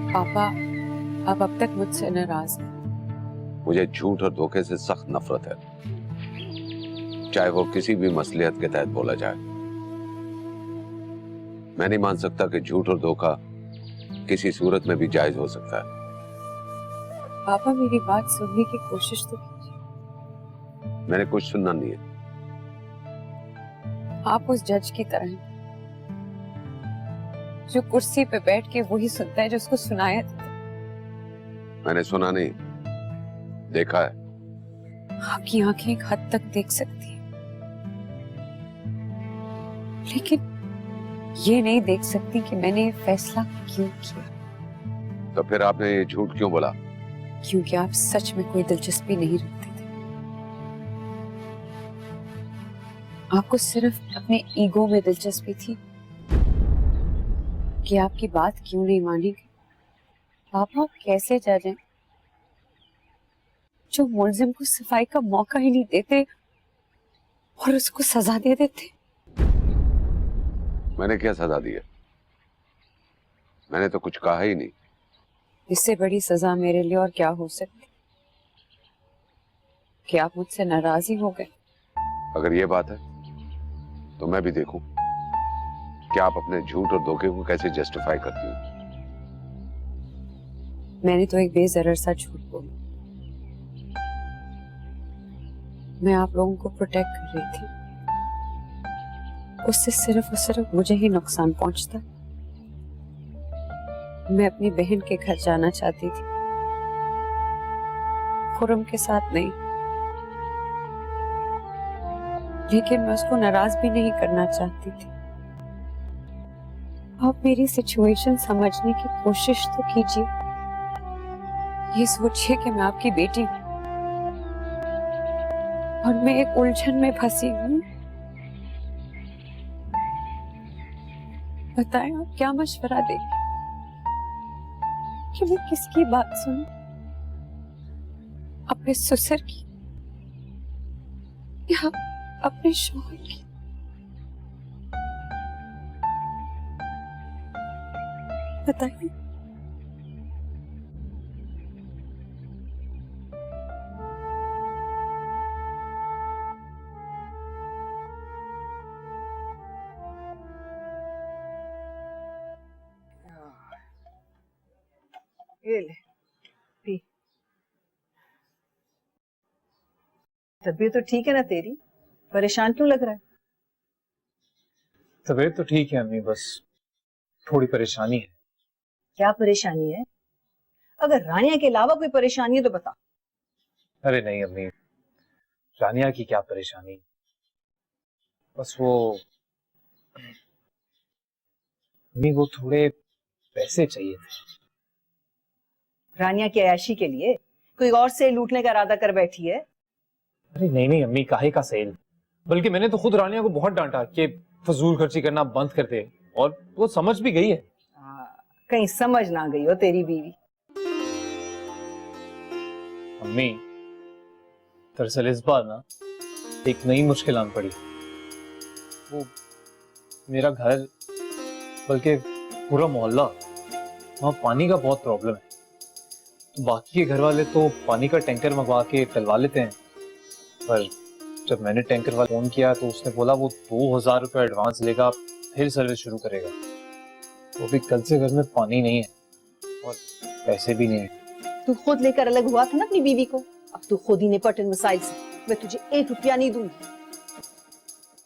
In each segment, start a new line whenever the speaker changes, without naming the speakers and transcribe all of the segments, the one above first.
पापा, आप अब तक मुझसे नाराज हैं।
मुझे झूठ और धोखे से सख्त नफरत है, चाहे वो किसी भी मसलियत के तहत बोला जाए। मैं नहीं मान सकता कि झूठ और धोखा किसी सूरत में भी जायज हो सकता है।
पापा, मेरी बात सुनने की कोशिश तो कीजिए।
मैंने कुछ सुनना नहीं है।
आप उस जज की तरह हैं, जो कुर्सी पे बैठ के वही सुनता है जो उसको सुनाया था।
मैंने सुना नहीं, देखा है।
आपकी आंखें एक हद तक देख सकती हैं, लेकिन ये नहीं देख सकती कि मैंने ये फैसला क्यों किया।
तो फिर आपने ये झूठ क्यों बोला?
क्योंकि आप सच में कोई दिलचस्पी नहीं रखते थे। आपको सिर्फ अपने ईगो में दिलचस्पी थी कि आपकी बात क्यों नहीं मानी गई। पापा, आप कैसे जज हैं जो मुलजिम को सफाई का मौका ही नहीं देते और उसको सजा दे देते?
मैंने क्या सजा दी है? मैंने तो कुछ कहा ही नहीं।
इससे बड़ी सजा मेरे लिए और क्या हो सकती कि आप मुझसे नाराज ही हो गए।
अगर ये बात है तो मैं भी देखूं कि आप अपने झूठ और धोखे को कैसे जस्टिफाई करती हो।
मैंने तो एक बेजरर सा झूठ बोला। मैं आप लोगों को प्रोटेक्ट कर रही थी, उससे सिर्फ और सिर्फ मुझे ही नुकसान पहुंचता। मैं अपनी बहन के घर जाना चाहती थी, खुरम के साथ नहीं। लेकिन मैं उसको नाराज भी नहीं करना चाहती थी। आप मेरी सिचुएशन समझने की कोशिश तो कीजिए। ये सोचिए कि मैं आपकी बेटी हूं और मैं एक उलझन में फंसी हूं। बताएं, आप क्या मशवरा देंगे कि मैं किसकी बात सुनूं? अपने ससुर की या अपने शौहर की? बताइए।
ये ले पी। तबीयत तो ठीक है ना तेरी? परेशान क्यों लग रहा है?
तबीयत तो ठीक है अम्मी, बस थोड़ी परेशानी है।
क्या परेशानी है? अगर रानिया के अलावा कोई परेशानी है तो बता।
अरे नहीं अम्मी, रानिया की क्या परेशानी, बस वो अम्मी वो थोड़े पैसे चाहिए थे।
रानिया की अयाशी के लिए कोई और से लूटने का इरादा कर बैठी है?
अरे नहीं नहीं अम्मी, काहे का सेल, बल्कि मैंने तो खुद रानिया को बहुत डांटा कि फजूल खर्ची करना बंद कर दे, और वो समझ भी गई है।
कहीं समझ ना गई हो तेरी बीवी।
अम्मी दरअसल इस बार ना एक नई मुश्किल आन पड़ी। वो मेरा घर, बल्कि पूरा मोहल्ला, वहाँ पानी का बहुत प्रॉब्लम है। तो बाकी के घर वाले तो पानी का टैंकर मंगवा के डलवा लेते हैं, पर जब मैंने टैंकर वाले फोन किया तो उसने बोला वो 2000 रुपये एडवांस लेगा, फिर सर्विस शुरू करेगा। वो भी कल से घर में पानी नहीं है और पैसे भी नहीं है।
तू खुद लेकर अलग हुआ था ना अपनी बीवी को, अब तू खुद ही निपट इन मसाइल से। मैं तुझे 1 रुपया नहीं दूंगी।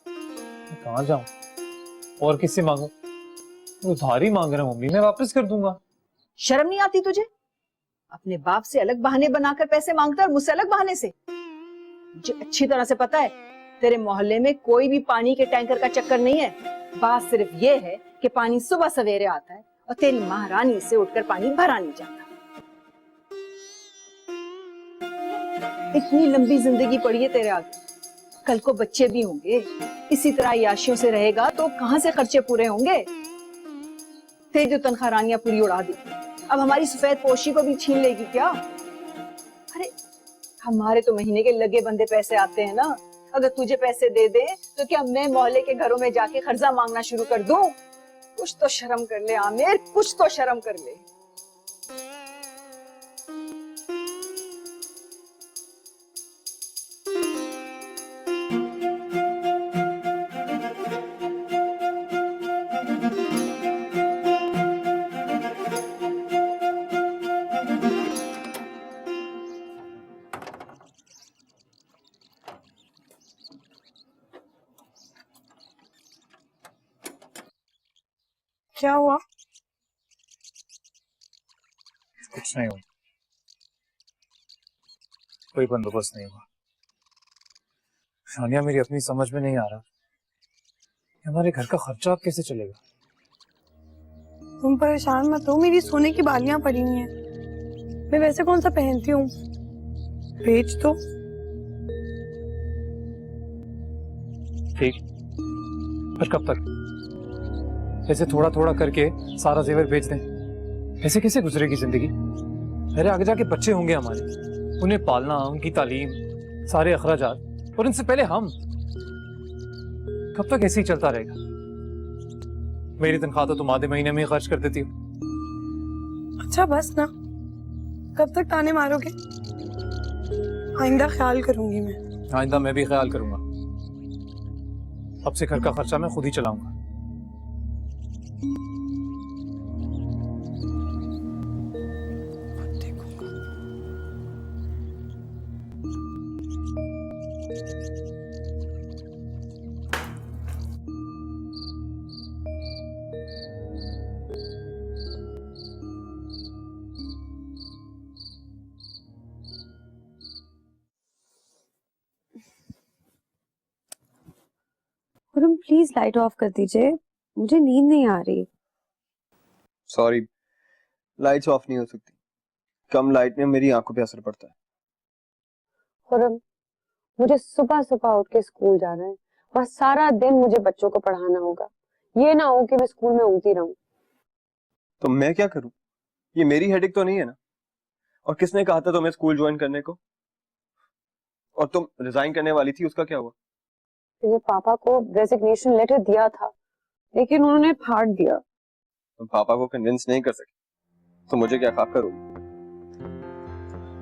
मैं कहाँ जाऊं और किससे मांगू? उधार ही मांग रहा हूँ मम्मी, मैं वापस कर दूंगा।
शर्म नहीं आती तुझे? अपने बाप से अलग बहाने बनाकर पैसे मांगता और मुझसे अलग बहाने से। मुझे अच्छी तरह से पता है तेरे मोहल्ले में कोई भी पानी के टैंकर का चक्कर नहीं है। बात सिर्फ ये है कि पानी सुबह सवेरे आता है और तेरी महारानी से उठकर पानी भरा नहीं जाता। इतनी लंबी जिंदगी पड़ी है तेरे आगे, कल को बच्चे भी होंगे। इसी तरह याशियों से रहेगा तो कहां से खर्चे पूरे होंगे? तेरी जो तनख्वाह रानियां पूरी उड़ा दी, अब हमारी सफेद पोशी को भी छीन लेगी क्या? अरे हमारे तो महीने के लगे बंदे पैसे आते हैं ना। अगर तुझे पैसे दे दे तो क्या मैं मोहल्ले के घरों में जाके कर्जा मांगना शुरू कर दूं? कुछ तो शर्म कर ले आमिर, कुछ तो शर्म कर ले।
क्या हुआ?
कुछ नहीं हुआ, कोई बंदोबस्त नहीं हुआ। शानिया, मेरी अपनी समझ में नहीं आ रहा कि हमारे घर का खर्चा अब कैसे चलेगा।
तुम परेशान मत हो, मेरी सोने की बालियां पड़ी हुई हैं। मैं वैसे कौन सा पहनती हूँ, बेच दो।
ठीक, पर कब तक? ऐसे थोड़ा थोड़ा करके सारा जेवर बेच दें, ऐसे कैसे गुजरेगी जिंदगी? मेरे आगे जाके बच्चे होंगे हमारे, उन्हें पालना, उनकी तालीम, सारे अखराजात, और इनसे पहले हम। कब तक ऐसे ही चलता रहेगा? मेरी तनख्वाह तो तुम आधे महीने में ही खर्च कर देती हो।
अच्छा बस ना, कब तक ताने मारोगे? आइंदा ख्याल करूंगी मैं।
आइंदा मैं भी ख्याल करूंगा। अब से घर का खर्चा मैं खुद ही चलाऊंगा।
खुरम प्लीज लाइट ऑफ कर दीजिए, मुझे नींद नहीं आ रही।
सॉरी, लाइट्स ऑफ नहीं हो सकती। कम लाइट में मेरी आंखों पे असर पड़ता है।
खुरम, मुझे सुबह सुबह उठ के स्कूल जाना है और सारा दिन मुझे बच्चों को पढ़ाना होगा। ये ना हो कि मैं स्कूल में ऊँगती रहूं।
तो मैं क्या करूं? ये मेरी हेडेक तो नहीं है ना? और किसने कहा था तुम्हें स्कूल ज्वाइन करने को? और तुम रिजाइन करने वाली थी, उसका क्या हुआ?
मैंने पापा को रेजिग्नेशन लेटर दिया था, लेकिन उन्होंने फाड़ दिया।
तुम पापा को कन्विंस नहीं कर सके तो मुझे क्या खाक करोगी?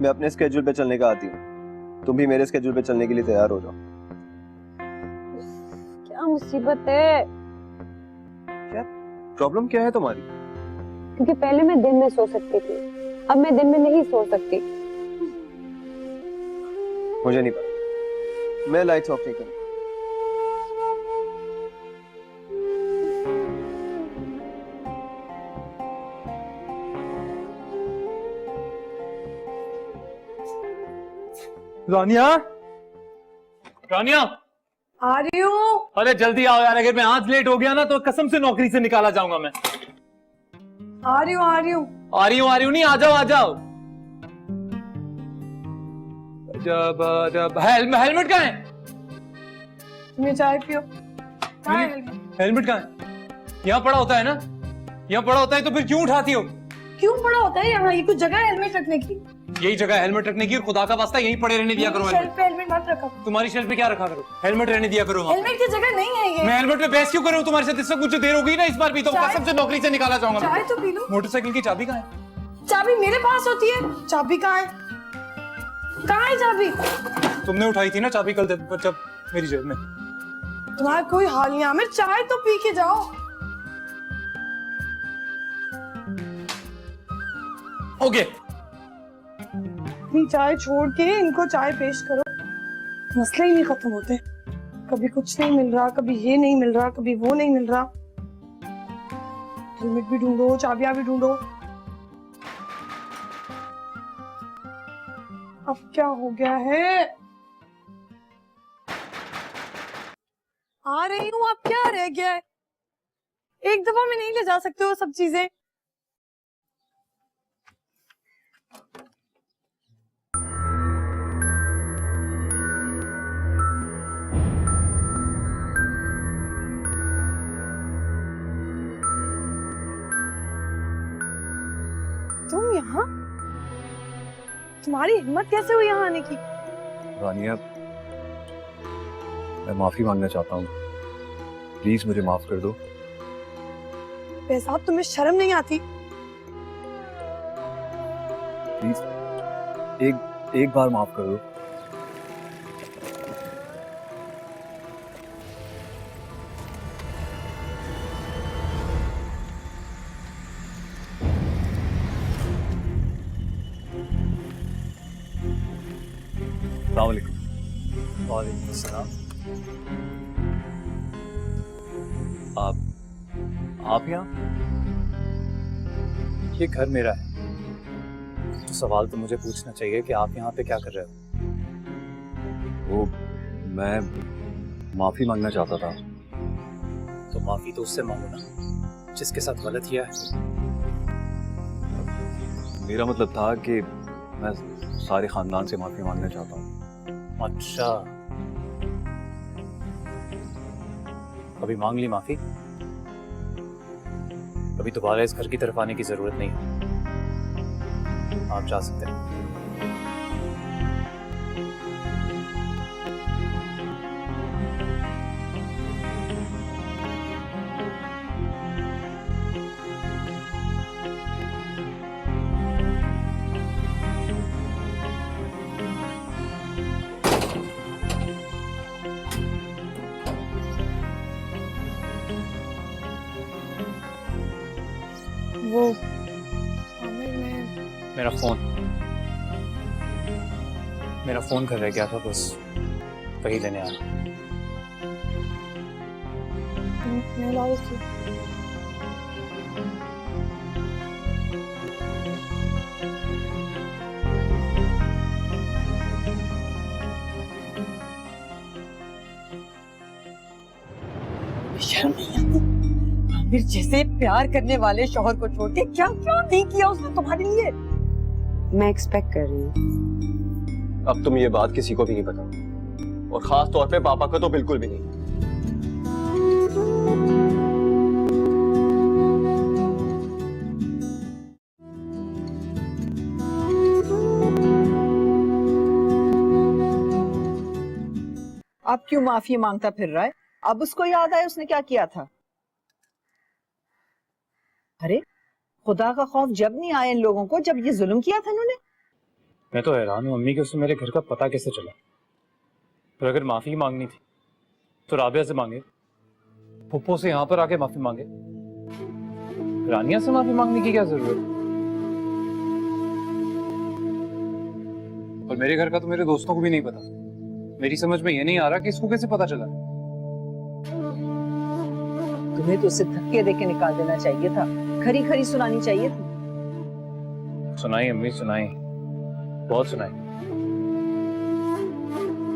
मैं अपने स्केड्यूल पे चलने का आती हूँ, तुम भी मेरे स्केड्यूल पे चलने के लिए तैयार हो जाओ।
क्या मुसीबत है?
क्या प्रॉब्लम क्या है तुम्हारी?
क्योंकि पहले मैं दिन में सो सकती थी, अब मैं दिन में नहीं सो सकती।
मुझे नहीं पता, मैं लाइट्स ऑफ नहीं करूंगा।
रानिया, रानिया,
आ रही हूँ।
अरे जल्दी आओ यार, अगर मैं आज लेट हो गया ना तो कसम से नौकरी से निकाला जाऊंगा मैं।
आ रही हूँ
आ रही हूँ नहीं, आ जाओ आ जाओ। जब हेलमेट कहाँ है?
तुम्हें चाय पियो। कहाँ है हेलमेट?
हेलमेट कहाँ है? यहाँ पड़ा होता है ना? यहाँ पड़ा होता है तो फिर क्यों उठाती हो?
क्यों पड़ा होता है यहाँ? ये कुछ जगह है हेलमेट रखने की?
यही जगह है हेलमेट रखने की, और खुदा का वास्ता यहीं पड़े रहने दिया करो।
शेल्फ पे हेलमेट मत रखो।
तुम्हारी शेल्फ पे क्या रखा करो? हेलमेट रहने दिया करो वहाँ।
हेलमेट की जगह नहीं है ये।
मैं हेलमेट पे बहस क्यों करूँ तुम्हारे साथ? इससे मुझे देर हो गई ना इस बार भी, तो
चाय-
कसम से नौकरी से निकाला जाऊंगा।
चाय तो पी लो।
मोटरसाइकिल की चाबी कहाँ है?
चाबी मेरे पास होती है। चाबी कहाँ है? कहाँ है चाबी?
तुमने उठाई थी ना चाबी कल जब मेरी जेब में।
तुम्हारा कोई हाल नहीं आमिर, चाय तो पी के जाओ।
ओके,
अपनी चाय छोड़ के इनको चाय पेश करो। मसले ही नहीं खत्म होते। कभी कुछ नहीं मिल रहा, कभी ये नहीं मिल रहा, कभी वो नहीं मिल रहा। हेलमेट भी ढूंढो, चाबियां भी ढूंढो। अब क्या हो गया है? आ रही हूँ, अब क्या रह गया है? एक दफा में नहीं ले जा सकते हो सब चीजें। तुम यहाँ? तुम्हारी हिम्मत कैसे हुई यहाँ आने की?
रानिया, मैं माफी मांगना चाहता हूँ, प्लीज मुझे माफ कर दो।
बेसाब, तुम्हें शर्म नहीं आती?
प्लीज एक बार माफ कर दो। अस्सलाम वालेकुम।
वालेकुम अस्सलाम। आप यहाँ? ये घर मेरा है, तो सवाल तो मुझे पूछना चाहिए कि आप यहाँ पे क्या कर रहे हो?
वो मैं माफी मांगना चाहता था।
तो माफी तो उससे मांगो ना जिसके साथ गलत किया है।
मेरा मतलब था कि मैं सारे खानदान से माफी मांगना चाहता हूँ।
अच्छा, अभी मांग ली माफी, अभी दोबारा इस घर की तरफ आने की जरूरत नहीं है, आप जा सकते हैं।
वो आमिर, मैं
मेरा फोन घर रह गया था, बस वही लेने आया।
ला देती हूँ।
शर्म नहीं आती? आमिर जैसे प्यार करने वाले शौहर को छोड़ के क्या क्या नहीं किया उसने तुम्हारे लिए।
मैं एक्सपेक्ट कर रही हूँ।
अब तुम ये बात किसी को भी नहीं पता, और खास तौर पे पापा को तो बिल्कुल भी नहीं।
अब क्यों माफी मांगता फिर रहा है? अब उसको याद आया उसने क्या किया था? अरे खुदा का खौफ जब नहीं आया इन लोगों को जब ये जुल्म किया था इन्होंने।
मैं तो हैरान हूँ अम्मी कि उसने मेरे घर का पता कैसे चला। पर अगर माफी मांगनी थी तो राबिया से मांगे, फुप्पो से यहाँ पर आके माफी मांगे, रानिया से माफी मांगने की क्या जरूरत? और मेरे घर का तो मेरे दोस्तों को भी नहीं पता। मेरी समझ में ये नहीं आ रहा कि इसको कैसे पता चला।
तुम्हें तो उसे धक्के देके निकाल देना चाहिए था, खरी खरी सुनानी चाहिए थी।
सुनाई अम्मी, सुनाई, बहुत सुनाई।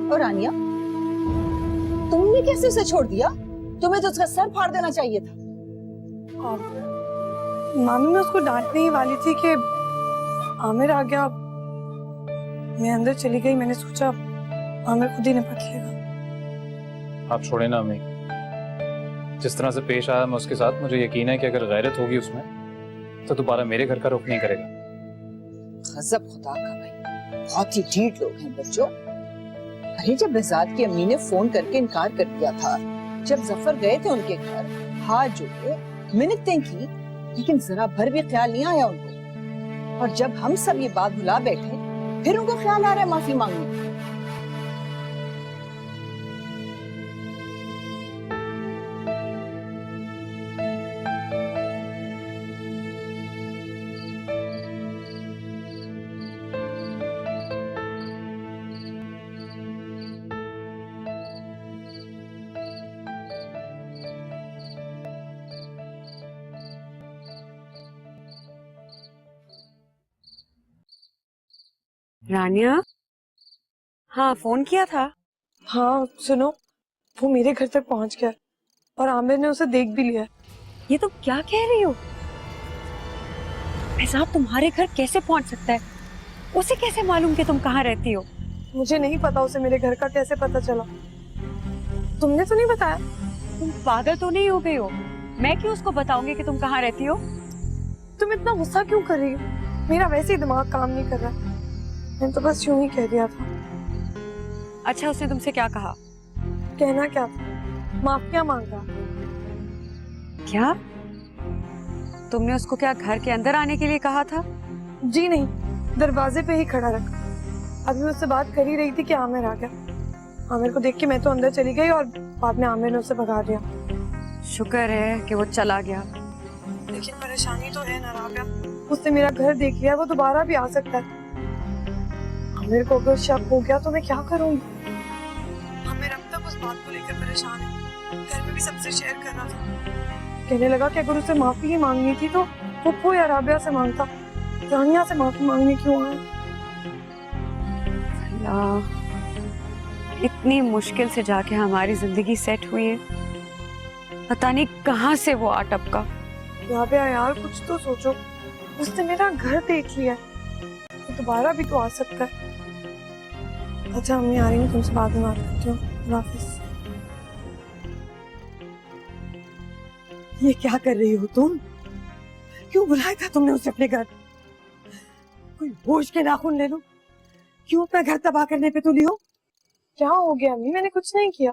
और रानिया, तुमने कैसे उसे छोड़ दिया? तुम्हें तो उसका सर फाड़ देना चाहिए था।
मामी, मैं उसको डांटने ही वाली थी कि आमिर आ गया। मैं अंदर चली गई, मैंने सोचा आमिर खुद ही निपट लेगा।
आप छोड़े ना अम्मी, जिस तरह से पेश आया मैं उसके साथ, मुझे यकीन है कि अगर गैरत होगी उसमें तो दोबारा मेरे घर का रुख नहीं करेगा।
गजब खुदा का भाई, बहुत ही ढीठ लोग हैं बच्चों। अरे जब बेजाद की अम्मी ने फोन करके इनकार कर दिया था, जब जफर गए थे उनके घर, हाथ जोड़े, मिन्नतें की, लेकिन जरा भर भी ख्याल नहीं आया उनको। और जब हम सब ये बात भुला बैठे, फिर उनको ख्याल आ रहा है माफी मांगने का।
रानिया, हाँ फोन किया था?
हाँ सुनो, वो मेरे घर तक पहुंच गया और आमिर ने उसे देख भी लिया।
ये तुम क्या कह रही हो? एहसाब तुम्हारे घर कैसे पहुंच सकता है? उसे कैसे मालूम कि तुम कहाँ रहती हो?
मुझे नहीं पता उसे मेरे घर का कैसे पता चला। तुमने तो नहीं बताया?
तुम पागल तो नहीं हो गई हो? मैं क्यों उसको बताऊंगी कि तुम कहाँ रहती हो?
तुम इतना गुस्सा क्यों कर रही हो? मेरा वैसे ही दिमाग काम नहीं कर रहा। मैंने तो बस यूं ही कह दिया था।
अच्छा, उसने तुमसे क्या कहा?
कहना क्या था, माफिया मांगा।
क्या? तुमने उसको क्या घर के अंदर आने के लिए कहा था?
जी नहीं, दरवाजे पे ही खड़ा रखा। अभी मैं उससे बात कर ही रही थी कि आमिर आ गया। आमिर को देख के मैं तो अंदर चली गई और बाद में आमिर ने उसे भगा दिया।
शुक्र है कि वो चला गया।
लेकिन परेशानी तो है ना राबिया, उसने मेरा घर देख लिया, वो दोबारा भी आ सकता है। आमिर को अगर शक हो गया तो मैं क्या करूंगी? आमिर अब तक उस बात को लेकर परेशान है, घर में भी सबसे शेयर कर रहा था। कहने लगा कि अगर उसे माफी ही मांगनी थी तो फुप्पो या राबिया से मांगता, रानिया से माफी मांगने क्यों आए?
अल्लाह, इतनी मुश्किल से जाके हमारी जिंदगी सेट हुई है, पता नहीं कहाँ से वो आ टपका।
राबिया यार कुछ तो सोचो, उसने मेरा घर देख लिया है, तो दोबारा भी तो आ सकता है। अच्छा अम्मी आ रही है, तुमसे बाद में बात करती हूँ। अल्लाह हाफिज़।
ये क्या कर रही हो तुम? क्यों बुलाया था तुमने उसे अपने घर? कोई होश के नाखून ले लो, क्यों अपना घर तबाह करने पे तुली हो?
क्या हो गया अम्मी? मैंने कुछ नहीं किया,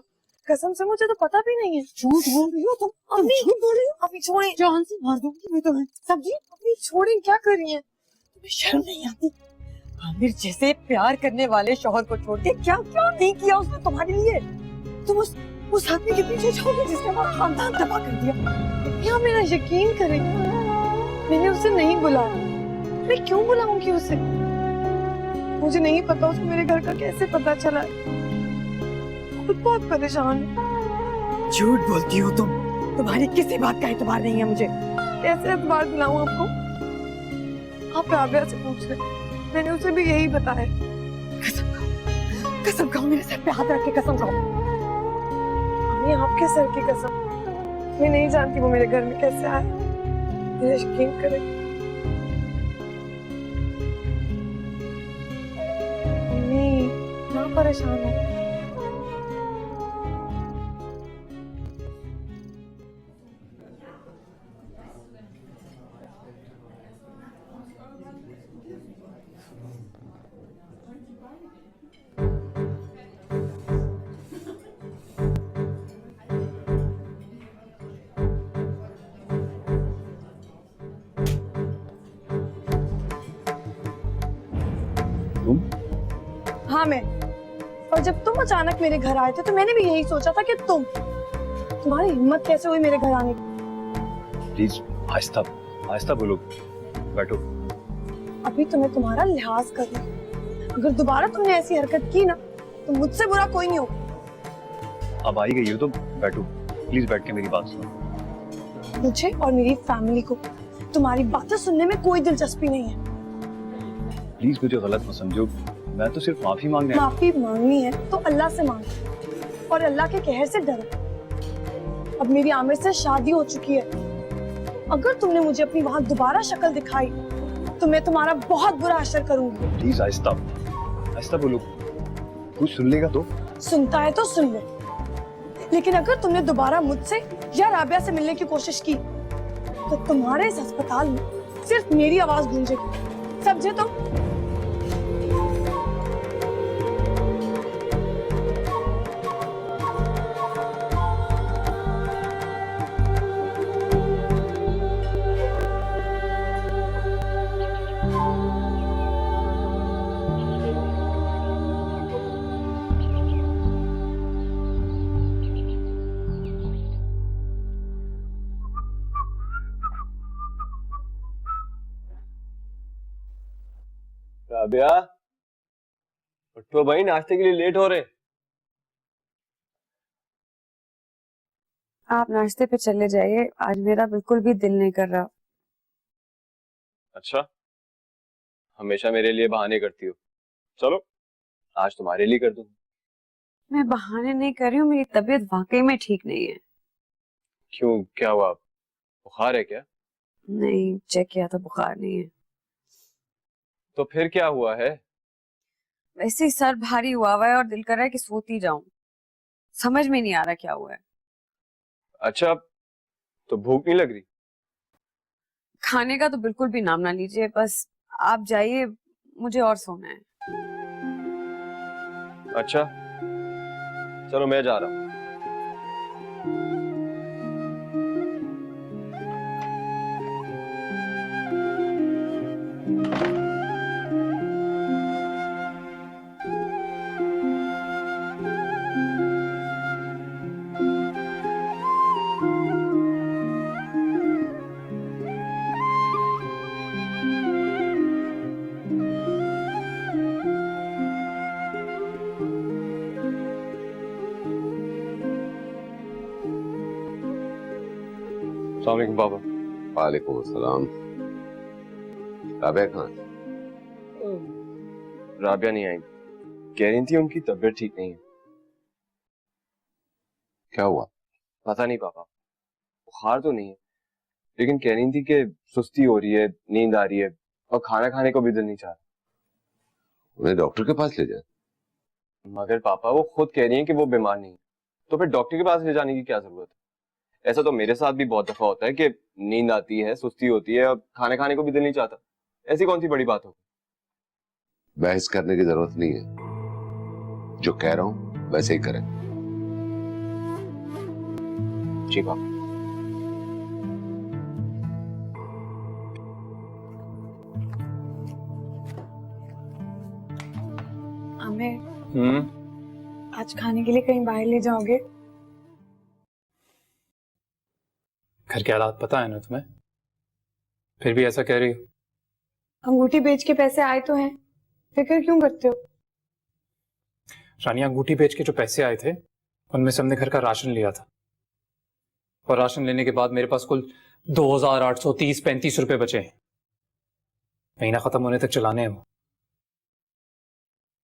कसम से मुझे तो पता भी नहीं है।
झूठ बोल रही हो तुम,
अम्मी
झूठ बोल रही हो।
अम्मी छोड़े,
जान से मार दूंगी मैं तुम्हें।
सब्जी अम्मी छोड़े, क्या कर रही हैं?
तुम्हें शर्म नहीं आती? आमिर जैसे प्यार करने वाले शौहर को छोड़ के क्या क्या नहीं किया उसने तुम्हारे लिए। तुम उस आदमी के पीछे जाओगे जिसने हमारा खानदान तबाह कर दिया।
या मेरा यकीन करें, मैंने उसे नहीं बुलाया। मैं क्यों बुलाऊंगी उसे? मुझे नहीं पता उसको मेरे घर का कैसे पता चला। खुद बहुत परेशान हूँ।
झूठ बोलती हो तुम, तुम्हारी किसी बात का एतबार नहीं है मुझे।
कैसे एतबार दिलाऊं आपको? आप राबिया से पूछ रहे, मैंने उसे भी यही बताया।
कसम खाओ, मेरे सर पे हाथ रख के कसम खाओ।
अम्मी आपके सर की कसम, मैं नहीं जानती वो मेरे घर में कैसे आया। मेरा यकीन करें अम्मी, ना परेशान हो। हाँ मैं, और जब तुम अचानक मेरे घर आए थे तो मैंने भी यही सोचा था कि तुम्हारी हिम्मत कैसे हुई मेरे घर आने की।
प्लीज आहिस्ता आहिस्ता बोलो, बैठो।
अभी तो मैं तुम्हारा लिहाज कर रही हूँ, अगर दोबारा तुमने ऐसी हरकत की ना तो मुझसे बुरा कोई नहीं होगा।
अब आई गई हो तो बैठो, प्लीज बैठ के मेरी बात सुनो।
मुझे और मेरी फैमिली को तुम्हारी बातें सुनने में कोई दिलचस्पी नहीं है।
प्लीज मुझे गलत मत समझो, मैं तो सिर्फ माफी मांगने आया हूं।
माफी मांगनी है तो अल्लाह से मांगो और अल्लाह के कहर से डरो। अब मेरी आमिर से शादी हो चुकी है, अगर तुमने मुझे अपनी वहां दोबारा शक्ल दिखाई तो मैं तुम्हारा बहुत बुरा असर करूंगी।
प्लीज आहिस्ता आहिस्ता बोलो, कुछ सुन लेगा तो।
सुनता है तो सुन ले, लेकिन अगर तुमने दोबारा मुझसे या राबिया से मिलने की कोशिश की तो तुम्हारे इस अस्पताल में सिर्फ मेरी आवाज गूंजेगी, समझे तुम?
राबिया उठो भाई, नाश्ते के लिए लेट हो रहे।
आप नाश्ते पे चले जाइए, आज मेरा बिल्कुल भी दिल नहीं कर रहा।
अच्छा, हमेशा मेरे लिए बहाने करती हो। चलो आज तुम्हारे लिए कर दूं।
मैं बहाने नहीं कर रही हूँ, मेरी तबीयत वाकई में ठीक नहीं है।
क्यों, क्या हुआ? बुखार है क्या?
नहीं, चेक किया था, बुखार नहीं है।
तो फिर क्या हुआ है?
वैसे ही सर भारी हुआ है और दिल कर रहा है कि सोती जाऊं। समझ में नहीं आ रहा क्या हुआ है।
अच्छा, तो भूख नहीं लग रही?
खाने का तो बिल्कुल भी नाम ना लीजिए, बस आप जाइए, मुझे और सोना है।
अच्छा चलो मैं जा रहा हूँ। अस्सलाम वालेकुम पापा।
वालेकुम अस्सलाम। राबिया कहाँ है?
राबिया नहीं आई, कह रही थी उनकी तबीयत ठीक नहीं है।
क्या हुआ?
पता नहीं पापा, बुखार तो नहीं है, लेकिन कह रही थी कि सुस्ती हो रही है, नींद आ रही है और खाना खाने को भी दिल नहीं चाह रहा।
उन्हें डॉक्टर के पास ले जाए।
मगर पापा वो खुद कह रही हैं कि वो बीमार नहीं है, तो फिर डॉक्टर के पास ले जाने की क्या जरूरत है? ऐसा तो मेरे साथ भी बहुत दफा होता है कि नींद आती है, सुस्ती होती है और खाना खाने को भी दिल नहीं चाहता। ऐसी कौन सी बड़ी बात हो?
बहस करने की जरूरत नहीं है, जो कह रहा हूं वैसे ही करें।
जी पापा।
आमिर, आज खाने के लिए कहीं बाहर ले जाओगे?
घर के हालात पता है ना तुम्हें, फिर भी ऐसा कह रही हो।
अंगूठी बेच के पैसे आए तो हैं, फिक्र क्यों करते हो?
रानी, अंगूठी बेच के जो पैसे आए थे उनमें से हमने घर का राशन लिया था, और राशन लेने के बाद मेरे पास कुल 2830-35 रुपए बचे हैं। महीना खत्म होने तक चलाने हैं वो।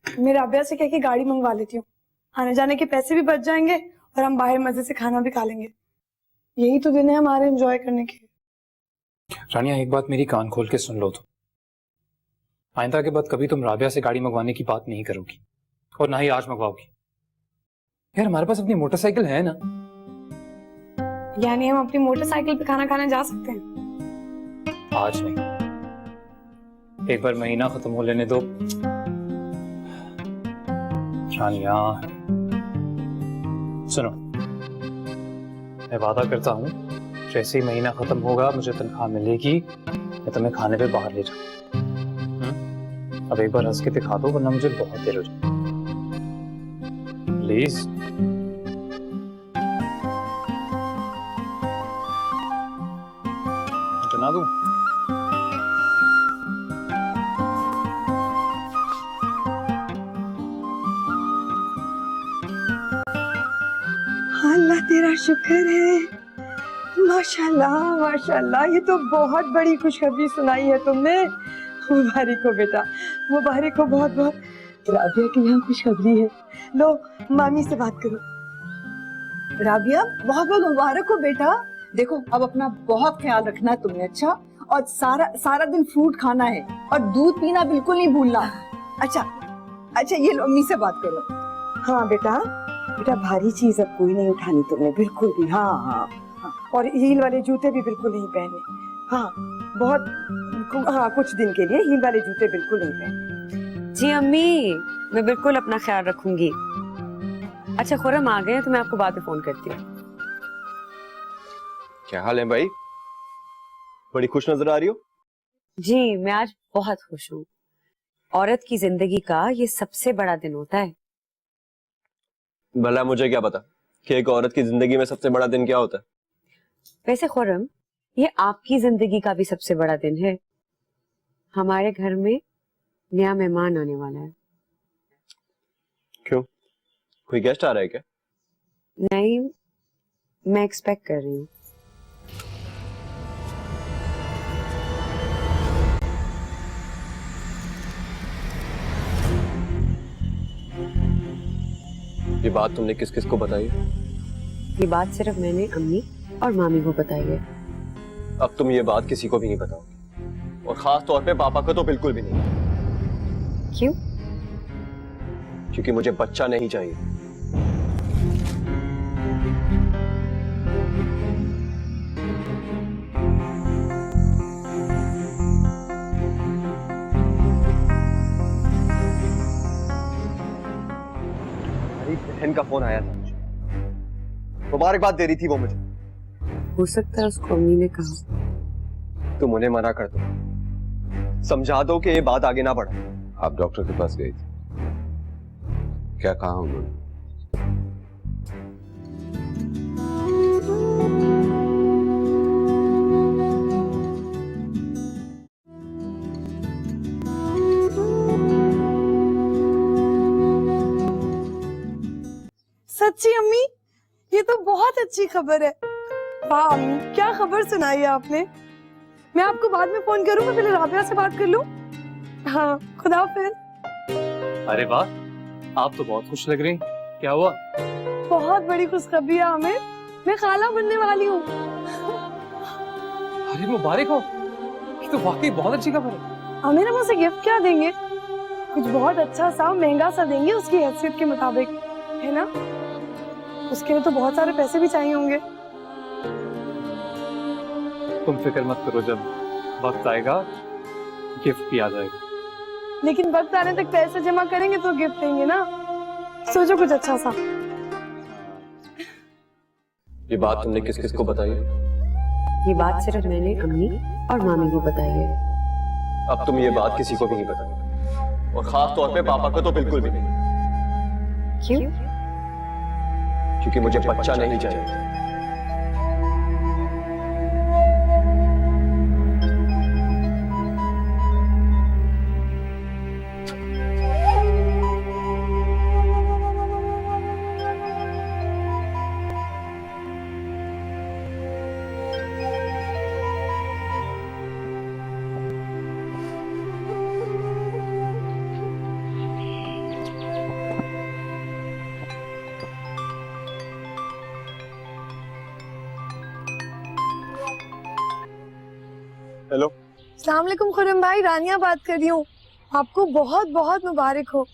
मैं राबिया से कह के गाड़ी मंगवा लेती हूँ, आने जाने के पैसे भी बच जाएंगे और हम बाहर मजे से खाना भी खा लेंगे। यही तो दिन है हमारे एंजॉय करने के।
रानिया, एक बात मेरी कान खोल के सुन लो तो, आइंदा के बाद कभी तुम राबिया से गाड़ी मंगवाने की बात नहीं करोगी, और ना ही आज मंगवाओगी। यार, हमारे पास अपनी मोटरसाइकिल है ना।
यानी हम अपनी मोटरसाइकिल पे खाना खाने जा सकते हैं?
आज नहीं, एक बार महीना खत्म हो लेने दो। रानिया सुनो, मैं वादा करता हूँ जैसे ही महीना खत्म होगा, मुझे तनख्वाह मिलेगी, मैं तुम्हें खाने पे बाहर ले जाऊँ। अब एक बार हंस के दिखा दो, वरना मुझे बहुत देर हो जाए। प्लीज। बना दूं?
अल्लाह तेरा शुक्र है। माशाल्लाह माशाल्लाह, ये तो बहुत बड़ी खुशखबरी सुनाई है तुमने। मुबारक हो बेटा, मुबारक हो बहुत बहुत। राबिया की यहाँ खुशखबरी है। लो मामी से बात करो।
राबिया, बहुत बहुत मुबारक हो बेटा। देखो, अब अपना बहुत ख्याल रखना है तुमने, अच्छा? और सारा दिन फ्रूट खाना है और दूध पीना बिल्कुल नहीं भूलना। अच्छा, ये लो, अम्मी से बात करो।
हाँ बेटा, बेटा भारी चीज अब कोई नहीं उठानी तुमने, बिल्कुल भी। हाँ हाँ, और हील वाले जूते भी बिल्कुल नहीं पहने। हाँ हाँ, कुछ दिन के लिए हील वाले जूते बिल्कुल नहीं पहने।
जी अम्मी, मैं बिल्कुल अपना ख्याल रखूंगी। अच्छा, खुरम आ गए हैं तो मैं आपको बाद में फोन करती हूँ।
क्या हाल है भाई? बड़ी खुश नजर आ रही हो।
जी, मैं आज बहुत खुश हूँ। औरत की जिंदगी का ये सबसे बड़ा दिन होता है।
भला मुझे क्या पता कि एक औरत की जिंदगी में सबसे बड़ा दिन क्या होता है।
वैसे खुरम, ये आपकी जिंदगी का भी सबसे बड़ा दिन है। हमारे घर में नया मेहमान आने वाला है।
क्यों, कोई गेस्ट आ रहा है क्या?
नहीं, मैं एक्सपेक्ट कर रही हूँ।
ये बात तुमने किस किस को बताई?
ये बात सिर्फ मैंने अम्मी और मामी को बताई है।
अब तुम ये बात किसी को भी नहीं बताओगे, और खास तौर पे पापा को तो बिल्कुल भी नहीं।
क्यों?
क्योंकि मुझे बच्चा नहीं चाहिए। मेरी बहन का फोन आया था मुझे, मुबारकबाद दे रही थी वो मुझे।
हो सकता है उसको अम्मी ने कहा।
तुम उन्हें मना कर दो, समझा दो कि ये बात आगे ना बढ़े।
आप डॉक्टर के पास गई थी, क्या कहा उन्होंने?
सच्ची अम्मी, ये तो बहुत अच्छी खबर है। वाह, क्या खबर सुनाई है आपने। मैं आपको बाद में फोन करूं, मैं पहले राबिया से बात कर लूं। हाँ, खुदा हाफिज।
अरे वाह, आप तो बहुत खुश लग रही हैं। क्या हुआ?
बहुत बड़ी खुशखबरी है हमें, मैं खाला बनने वाली हूँ।
अरे मुबारक हो, ये तो वाकई बहुत अच्छी खबर है।
हमें ना मुझसे गिफ्ट क्या देंगे, कुछ बहुत अच्छा सा महंगा सा देंगे उसकी हैसियत के मुताबिक, है ना। उसके लिए तो बहुत सारे पैसे भी चाहिए होंगे।
तुम फिक्र मत करो, जब वक्त आएगा गिफ्ट भी आ जाएगा।
लेकिन वक्त आने तक पैसे जमा करेंगे तो गिफ्ट देंगे ना। सोचो कुछ अच्छा सा।
ये बात तुमने किस किस को बताई?
ये बात सिर्फ मैंने अम्मी और मामी को बताई है।
अब तुम ये बात किसी को भी नहीं बताओ, और खास तौर पे पापा को तो बिल्कुल भी नहीं।
क्यों?
क्योंकि मुझे बच्चा नहीं चाहिए। हेलो,
अस्सलाम वालेकुम खुरम भाई, रानिया बात कर रही हूँ। आपको बहुत बहुत मुबारक हो।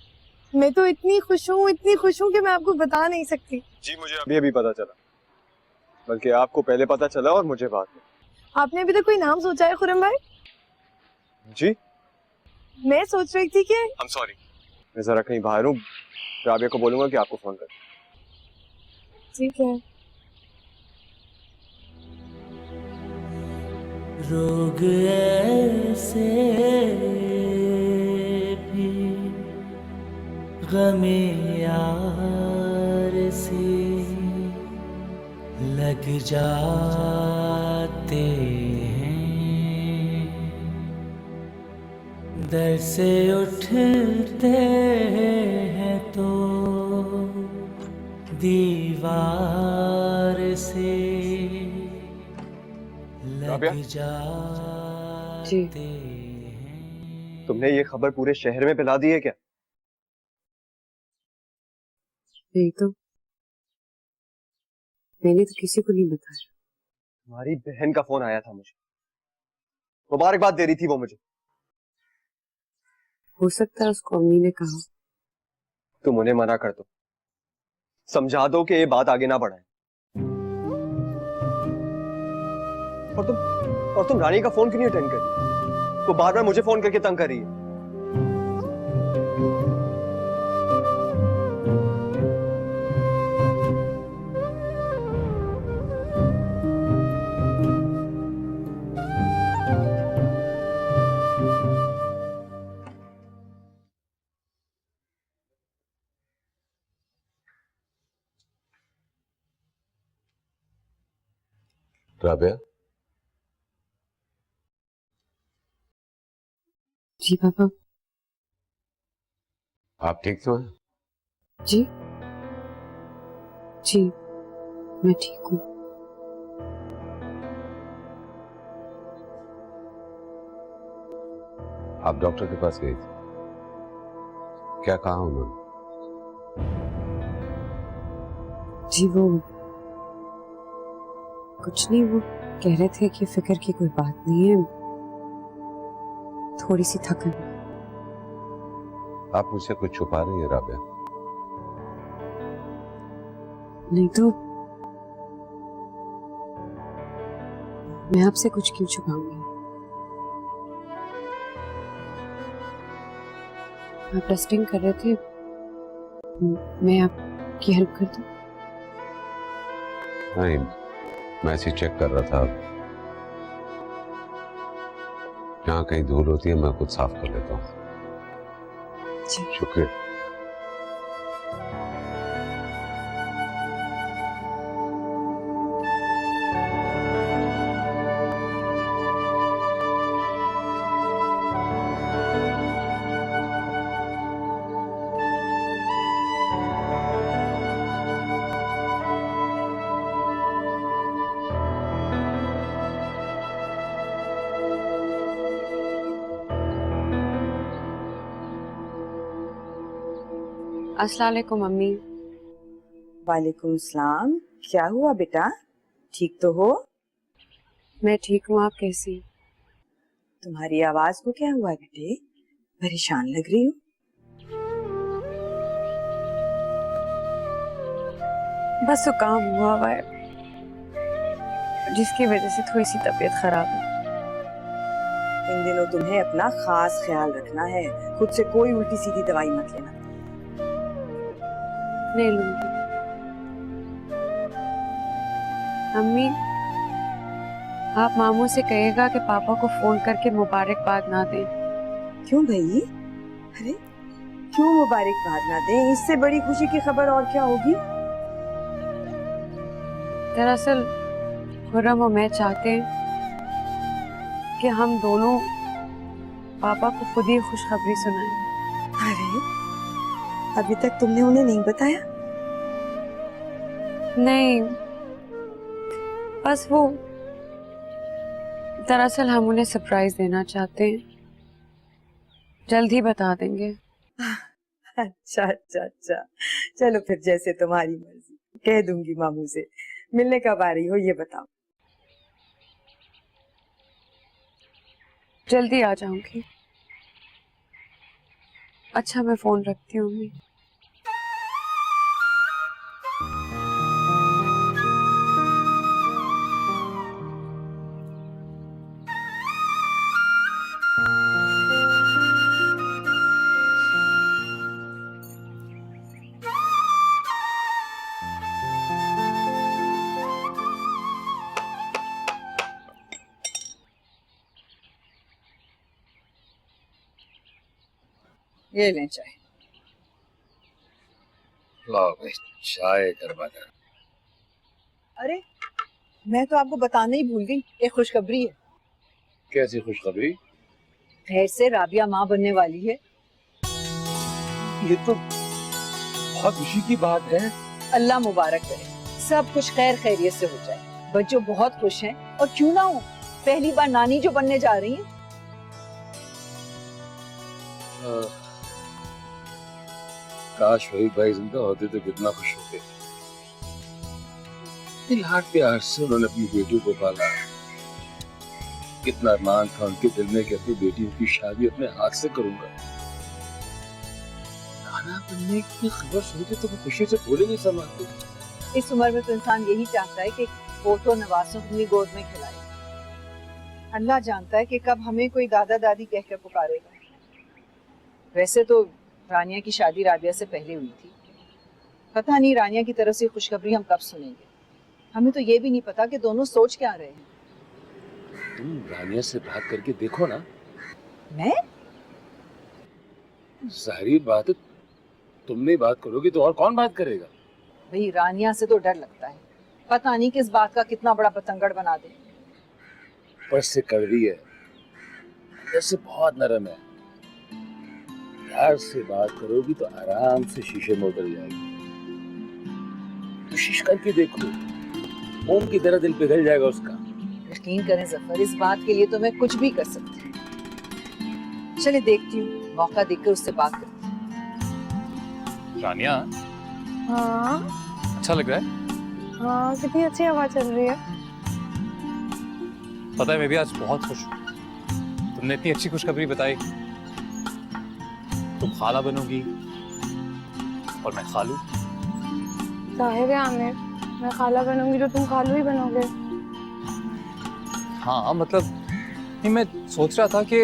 मैं तो इतनी खुश हूँ, इतनी खुश हूँ कि मैं आपको बता नहीं सकती।
जी मुझे अभी पता चला, बल्कि आपको पहले पता चला और मुझे बाद में।
आपने अभी तक कोई नाम सोचा है खुरम भाई?
जी
मैं सोच रही थी कि
I'm sorry, मैं जरा कहीं बाहर हूँ। राबिया को बोलूंगा कि आपको फोन कर।
ठीक है।
रोग ऐसे भी गमे यार से लग जाते हैं, दर से उठते हैं तो दीवार से
राबिया?
जी।
तुमने ये खबर पूरे शहर में फैला दी है क्या?
नहीं तो मैंने तो किसी को नहीं बताया।
तुम्हारी बहन का फोन आया था मुझे, मुबारकबाद दे रही थी वो मुझे।
हो सकता है उसको अम्मी ने कहा।
तुम उन्हें मना कर दो, समझा दो कि ये बात आगे ना बढ़ाए। और तुम रानी का फोन क्यों नहीं अटेंड कर रही? वो बार बार मुझे फोन करके तंग कर रही है।
राबिया,
जी पापा।
आप ठीक तो हैं?
जी जी, मैं ठीक हूँ।
आप डॉक्टर के पास गई थी, क्या कहा उन्होंने?
जी वो कुछ नहीं, वो कह रहे थे कि फिक्र की कोई बात नहीं है, थोड़ी सी थकन।
आप मुझसे कुछ छुपा रही हैं राबिया?
नहीं तो मैं आपसे कुछ क्यों छुपाऊंगी? आप टेस्टिंग कर रहे थे, मैं आपकी हेल्प कर दूं?
नहीं, मैं ऐसे चेक कर रहा था, जहाँ कहीं धूल होती है मैं खुद साफ कर लेता हूँ। शुक्रिया।
अस्सलाम वालेकुम मम्मी।
वालेकुम सलाम। क्या हुआ बेटा, ठीक तो हो?
मैं ठीक हूँ, आप कैसी?
तुम्हारी आवाज को क्या हुआ बेटे, परेशान लग रही हो?
बस जुकाम हुआ हुआ है, जिसकी वजह से थोड़ी सी तबीयत खराब है।
इन दिनों तुम्हें अपना खास ख्याल रखना है, खुद से कोई उल्टी सीधी दवाई मत लेना।
नहीं लूंगी। अम्मी, आप मामू से कहिएगा कि पापा को फोन करके मुबारकबाद ना दें।
क्यों भाई? अरे क्यों मुबारकबाद ना दें? इससे बड़ी खुशी की खबर और क्या होगी?
दरअसल खुर्रम और मैं चाहते हैं कि हम दोनों पापा को खुद ही खुशखबरी सुनाएं।
अरे अभी तक तुमने उन्हें नहीं बताया?
नहीं, बस वो दरअसल हम उन्हें सरप्राइज देना चाहते हैं, जल्द ही बता देंगे।
अच्छा अच्छा अच्छा, चलो फिर जैसे तुम्हारी मर्जी, कह दूंगी मामू से। मिलने कब आ रही हो ये बताओ?
जल्दी आ जाऊंगी। अच्छा मैं फोन रखती हूँ अम्मी।
ये लें चाय।
वाह भाई, चाय गरमा गरम।
अरे मैं तो आपको बताना ही भूल गई, एक खुशखबरी है।
कैसी खुशखबरी?
खैर से राबिया माँ बनने वाली है।
ये तो बहुत खुशी की बात है।
अल्लाह मुबारक करे, सब कुछ खैर खैरियत से हो जाए। बच्चों बहुत खुश हैं, और क्यों ना हो, पहली बार नानी जो बनने जा रही हैं।
काश वही भाई जिंदा होते तो कितना खुश होते। लाड प्यार से उन्होंने अपनी बेटी को पाला। कितना अरमान था उनके दिल में कि अपनी बेटियों की शादी अपने हाथ से करूंगा। नाना बनने की खबर सुन के तो वो खुशी से बोले नहीं समाते।
इस उम्र में तो इंसान यही चाहता है कि वो तो नवासों को अपनी गोद में खिलाए। अल्लाह जानता है कि कब हमें कोई दादा दादी कहकर पुकारेगा। वैसे तो रानिया की शादी राबिया से पहले हुई थी। पता नहीं रानिया की तरफ से खुशखबरी हम कब सुनेंगे। हमें तो ये भी नहीं पता कि दोनों सोच क्या रहे हैं।
तुम रानिया से बात करके देखो ना।
मैं?
जाहिर बात है, तुम नहीं बात करोगी तो और कौन बात करेगा?
भाई रानिया से तो डर लगता है, पता नहीं किस बात का कितना बड़ा पतंगड़ बना दे।
पर से कड़वी है, जैसे बहुत नरम है। प्यार से बात करोगी तो आराम से शीशे में उतर जाएगी। कोशिश करके देखो, मोम की तरह दिल पिघल जाएगा उसका।
यकीन करें जफर, इस बात के लिए तो मैं कुछ भी कर सकती हूँ। चले देखती हूँ, मौका देखकर उससे बात करती हूँ।
रानिया,
हाँ
अच्छा लग रहा है?
हाँ, कितनी अच्छी हवा चल रही है।
पता है मैं भी आज बहुत खुश हूँ। तुमने इतनी अच्छी खुशखबरी बताई। तुम खाला बनोगी और मैं खालू।
जाहिर है आमिर, मैं खाला बनूंगी तो तुम खालू ही बनोगे।
हाँ मतलब नहीं, मैं सोच रहा था कि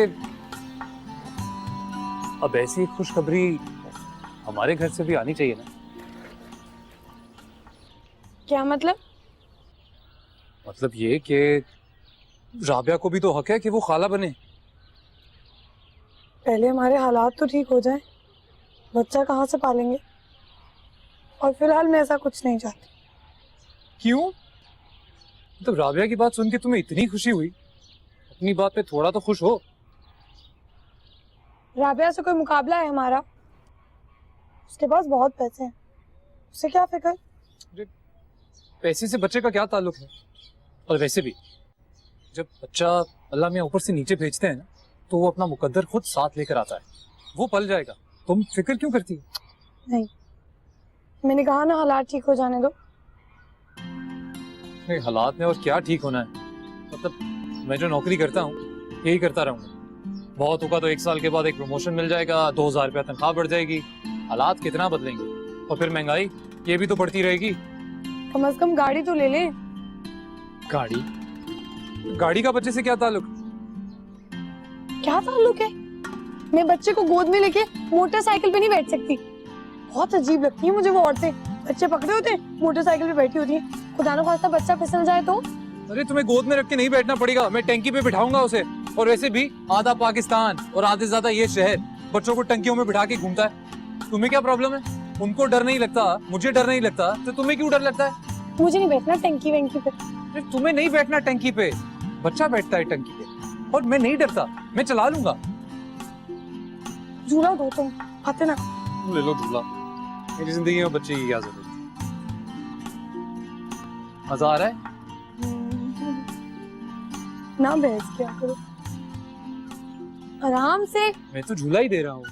अब ऐसी खुशखबरी हमारे घर से भी आनी चाहिए ना।
क्या मतलब?
मतलब ये कि राबिया को भी तो हक है कि वो खाला बने।
पहले हमारे हालात तो ठीक हो जाए, बच्चा कहाँ से पालेंगे? और फिलहाल मैं ऐसा कुछ नहीं चाहती।
क्यों? मतलब राबिया की बात सुन के तुम्हें इतनी खुशी हुई, अपनी बात पे थोड़ा तो खुश हो।
राबिया से कोई मुकाबला है हमारा? उसके पास बहुत पैसे हैं, उससे क्या फिक्र?
पैसे से बच्चे का क्या ताल्लुक है? और वैसे भी जब बच्चा अल्लाह में ऊपर से नीचे भेजते हैं ना, तो वो अपना मुकद्दर खुद साथ लेकर आता है। वो पल जाएगा, तुम फिक्र क्यों करती हो?
नहीं, मैंने कहा ना हालात ठीक हो जाने दो।
नहीं, हालात में और क्या ठीक होना है? मतलब मैं जो नौकरी करता हूँ यही करता रहूंगा। बहुत होगा तो 1 साल के बाद एक प्रमोशन मिल जाएगा, 2000 रुपया तनख्वाह बढ़ जाएगी। हालात कितना बदलेंगे? और फिर महंगाई ये भी तो बढ़ती रहेगी।
कम से कम गाड़ी तो ले ले।
गाड़ी? गाड़ी का बच्चे से क्या ताल्लुक?
क्या ताल्लुक है? मैं बच्चे को गोद में लेके मोटरसाइकिल पे नहीं बैठ सकती। बहुत अजीब लगती है मुझे वो औरतें, बच्चे पकड़े होते हैं मोटरसाइकिल पे बैठी होती है। खुदा ना खास्ता बच्चा फिसल जाए तो।
अरे तुम्हें गोद में रख के नहीं बैठना पड़ेगा, मैं टंकी पे बिठाऊंगा उसे। और वैसे भी आधा पाकिस्तान और आधे ज्यादा ये शहर बच्चों को टंकियों में बिठा के घूमता है। तुम्हें क्या प्रॉब्लम है? उनको डर नहीं लगता, मुझे डर नहीं लगता, तो तुम्हें क्यों डर लगता है?
मुझे नहीं बैठना टंकी वंकी पे।
अरे तुम्हें नहीं बैठना टंकी पे, बच्चा बैठता है टंकी पे। और मैं नहीं डरता, मैं चला लूंगा।
झूला दो तुम, आते ना।
ले लो झूला। मेरी जिंदगी में बच्चे की क्या जरूरत? मजा आ रहा है?
ना बहस किया करो, आराम से।
मैं तो झूला ही दे रहा हूँ।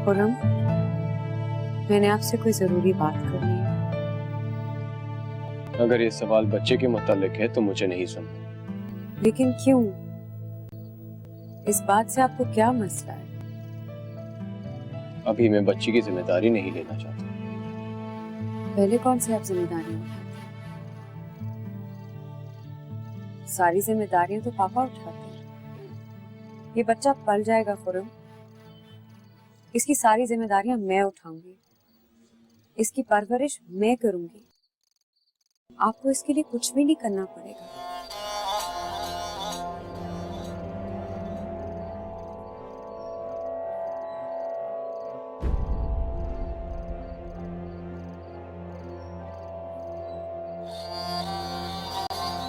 खुरम, मैंने आपसे कोई जरूरी बात करनी है।
अगर ये सवाल बच्चे के मुतालिक है तो मुझे नहीं सुनना।
लेकिन क्यों? इस बात से आपको क्या मसला है?
अभी मैं बच्ची की जिम्मेदारी नहीं लेना चाहता।
पहले कौन सी आप जिम्मेदारी उठाते? सारी जिम्मेदारियां तो पापा उठाते हैं। ये बच्चा पल जाएगा खुरम, इसकी सारी जिम्मेदारियां मैं उठाऊंगी, इसकी परवरिश मैं करूंगी। आपको इसके लिए कुछ भी नहीं करना पड़ेगा।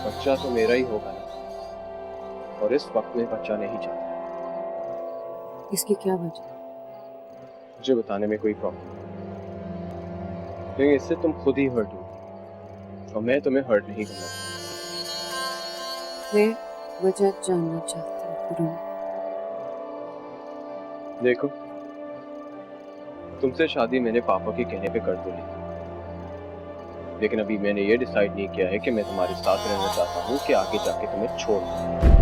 बच्चा तो मेरा ही होगा ना, और इस वक्त में बच्चा नहीं चाहता।
इसकी क्या वजह?
मुझे बताने में कोई प्रॉब्लम नहीं, लेकिन इससे तुम खुद ही हर्ट हो और मैं तुम्हें हर्ट नहीं करना चाहता।
मैं वजह जानना चाहती हूँ खुरम।
देखो, तुमसे शादी मैंने पापा के कहने पे कर तो ली, लेकिन अभी मैंने ये डिसाइड नहीं किया है कि मैं तुम्हारे साथ रहना चाहता हूँ कि आगे जाके तुम्हें छोड़ दूँ।